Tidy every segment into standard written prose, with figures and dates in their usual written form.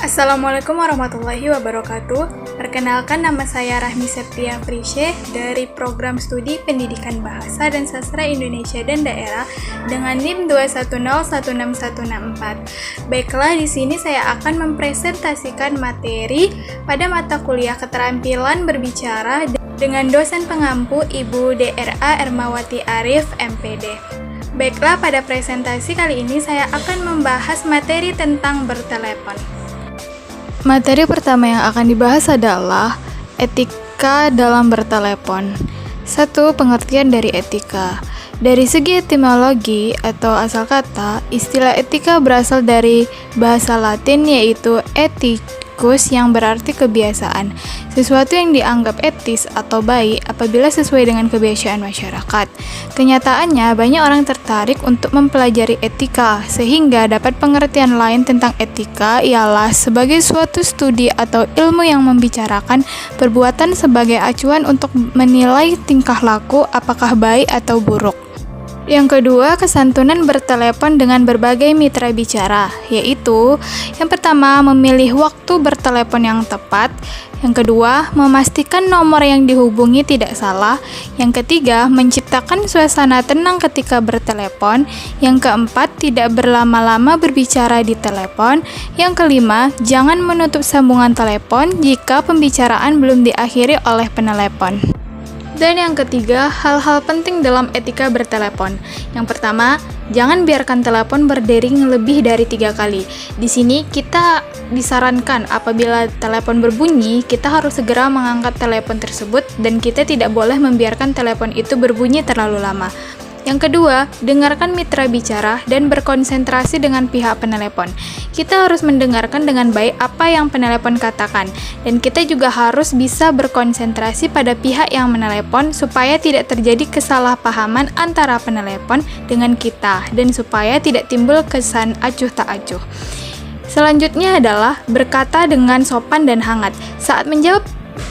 Assalamualaikum warahmatullahi wabarakatuh. Perkenalkan, nama saya Rahmi Septia Frisyeh dari Program Studi Pendidikan Bahasa dan Sastra Indonesia dan Daerah dengan NIM 2101664. Baiklah, di sini saya akan mempresentasikan materi pada mata kuliah Keterampilan Berbicara dengan dosen pengampu Ibu DRA Ermawati Arif, MPD. Baiklah, pada presentasi kali ini saya akan membahas materi tentang bertelepon. Materi pertama yang akan dibahas adalah etika dalam bertelepon. 1. Pengertian dari etika. Dari segi etimologi atau asal kata, istilah etika berasal dari bahasa Latin yaitu ethicus yang berarti kebiasaan. Sesuatu yang dianggap etis atau baik apabila sesuai dengan kebiasaan masyarakat. Kenyataannya, banyak orang tertarik untuk mempelajari etika, sehingga dapat pengertian lain tentang etika ialah sebagai suatu studi atau ilmu yang membicarakan perbuatan sebagai acuan untuk menilai tingkah laku apakah baik atau buruk. Yang kedua, kesantunan bertelepon dengan berbagai mitra bicara, yaitu yang pertama, memilih waktu bertelepon yang tepat. Yang kedua, memastikan nomor yang dihubungi tidak salah. Yang ketiga, menciptakan suasana tenang ketika bertelepon. Yang keempat, tidak berlama-lama berbicara di telepon. Yang kelima, jangan menutup sambungan telepon jika pembicaraan belum diakhiri oleh penelepon. Dan yang ketiga, hal-hal penting dalam etika bertelepon. Yang pertama, jangan biarkan telepon berdering lebih dari 3 kali. Di sini kita disarankan apabila telepon berbunyi, kita harus segera mengangkat telepon tersebut dan kita tidak boleh membiarkan telepon itu berbunyi terlalu lama. Yang kedua, dengarkan mitra bicara dan berkonsentrasi dengan pihak penelepon. Kita harus mendengarkan dengan baik apa yang penelepon katakan, dan kita juga harus bisa berkonsentrasi pada pihak yang menelepon supaya tidak terjadi kesalahpahaman antara penelepon dengan kita, dan supaya tidak timbul kesan acuh tak acuh. Selanjutnya adalah berkata dengan sopan dan hangat. Saat menjawab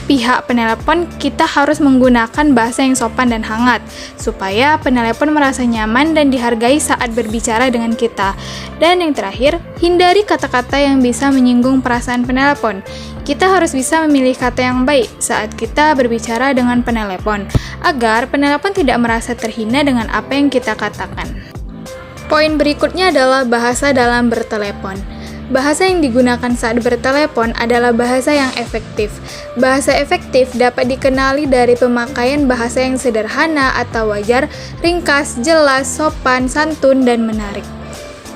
pihak penelepon, kita harus menggunakan bahasa yang sopan dan hangat supaya penelepon merasa nyaman dan dihargai saat berbicara dengan kita. Dan yang terakhir, hindari kata-kata yang bisa menyinggung perasaan penelepon. Kita harus bisa memilih kata yang baik saat kita berbicara dengan penelepon agar penelepon tidak merasa terhina dengan apa yang kita katakan. Poin berikutnya adalah bahasa dalam bertelepon. Bahasa yang digunakan saat bertelepon adalah bahasa yang efektif. Bahasa efektif dapat dikenali dari pemakaian bahasa yang sederhana atau wajar, ringkas, jelas, sopan, santun, dan menarik.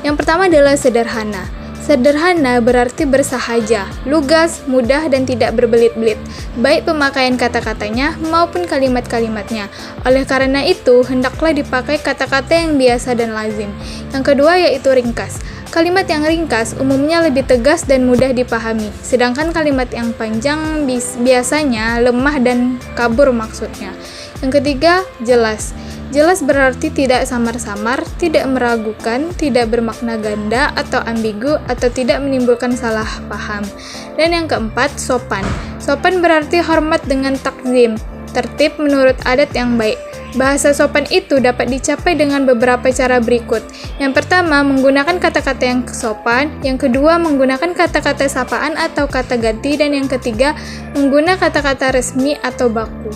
Yang pertama adalah sederhana. Sederhana berarti bersahaja, lugas, mudah, dan tidak berbelit-belit, baik pemakaian kata-katanya maupun kalimat-kalimatnya. Oleh karena itu, hendaklah dipakai kata-kata yang biasa dan lazim. Yang kedua yaitu ringkas. Kalimat yang ringkas umumnya lebih tegas dan mudah dipahami, sedangkan kalimat yang panjang biasanya lemah dan kabur maksudnya. Yang ketiga, jelas. Jelas berarti tidak samar-samar, tidak meragukan, tidak bermakna ganda atau ambigu, atau tidak menimbulkan salah paham. Dan yang keempat, sopan. Sopan berarti hormat dengan takzim, tertib menurut adat yang baik. Bahasa sopan itu dapat dicapai dengan beberapa cara berikut. Yang pertama, menggunakan kata-kata yang sopan. Yang kedua, menggunakan kata-kata sapaan atau kata ganti. Dan yang ketiga, menggunakan kata-kata resmi atau baku.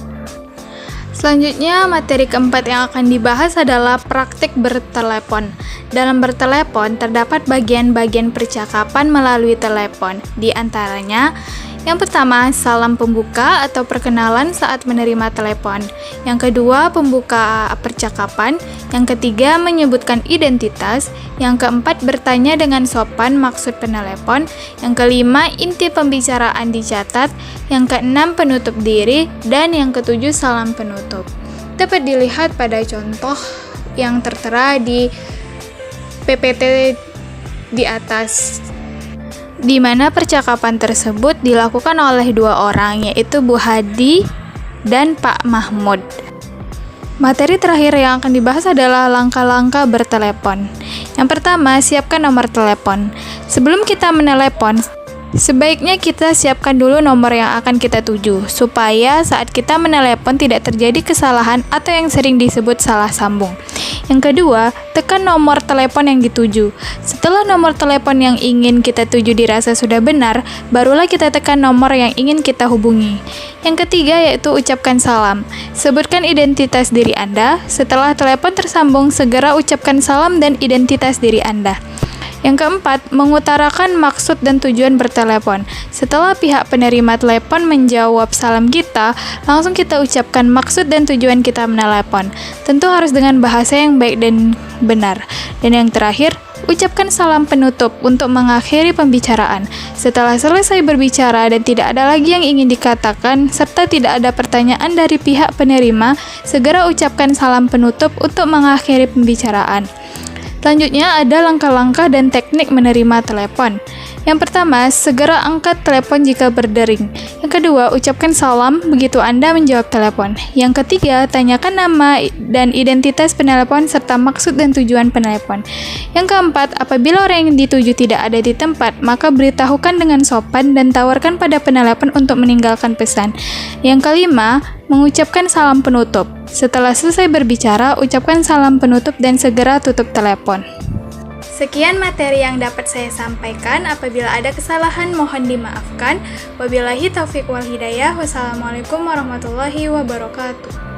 Selanjutnya, materi keempat yang akan dibahas adalah praktik bertelepon. Dalam bertelepon, terdapat bagian-bagian percakapan melalui telepon. Di antaranya, yang pertama, salam pembuka atau perkenalan saat menerima telepon. Yang kedua, pembuka percakapan. Yang ketiga, menyebutkan identitas. Yang keempat, bertanya dengan sopan maksud penelepon. Yang kelima, inti pembicaraan dicatat. Yang keenam, penutup diri. Dan yang ketujuh, salam penutup. Dapat dilihat pada contoh yang tertera di PPT di atas, di mana percakapan tersebut dilakukan oleh 2 orang, yaitu Bu Hadi dan Pak Mahmud. Materi terakhir yang akan dibahas adalah langkah-langkah bertelepon. Yang pertama, siapkan nomor telepon. Sebelum kita menelepon, Sebaiknya kita siapkan dulu nomor yang akan kita tuju, supaya saat kita menelepon tidak terjadi kesalahan atau yang sering disebut salah sambung. Yang kedua, tekan nomor telepon yang dituju. Setelah nomor telepon yang ingin kita tuju dirasa sudah benar, barulah kita tekan nomor yang ingin kita hubungi. Yang ketiga yaitu ucapkan salam. Sebutkan identitas diri Anda. Setelah telepon tersambung, segera ucapkan salam dan identitas diri Anda. Yang keempat, mengutarakan maksud dan tujuan bertelepon. Setelah pihak penerima telepon menjawab salam kita, langsung kita ucapkan maksud dan tujuan kita menelepon. Tentu harus dengan bahasa yang baik dan benar. Dan yang terakhir, ucapkan salam penutup untuk mengakhiri pembicaraan. Setelah selesai berbicara dan tidak ada lagi yang ingin dikatakan, serta tidak ada pertanyaan dari pihak penerima, segera ucapkan salam penutup untuk mengakhiri pembicaraan. Selanjutnya ada langkah-langkah dan teknik menerima telepon. Yang pertama, segera angkat telepon jika berdering. Yang kedua, ucapkan salam begitu Anda menjawab telepon. Yang ketiga, tanyakan nama dan identitas penelepon serta maksud dan tujuan penelepon. Yang keempat, apabila orang yang dituju tidak ada di tempat, maka beritahukan dengan sopan dan tawarkan pada penelepon untuk meninggalkan pesan. Yang kelima, mengucapkan salam penutup. Setelah selesai berbicara, ucapkan salam penutup dan segera tutup telepon. Sekian materi yang dapat saya sampaikan. Apabila ada kesalahan, mohon dimaafkan. Wabillahi taufiq wal hidayah. Wassalamualaikum warahmatullahi wabarakatuh.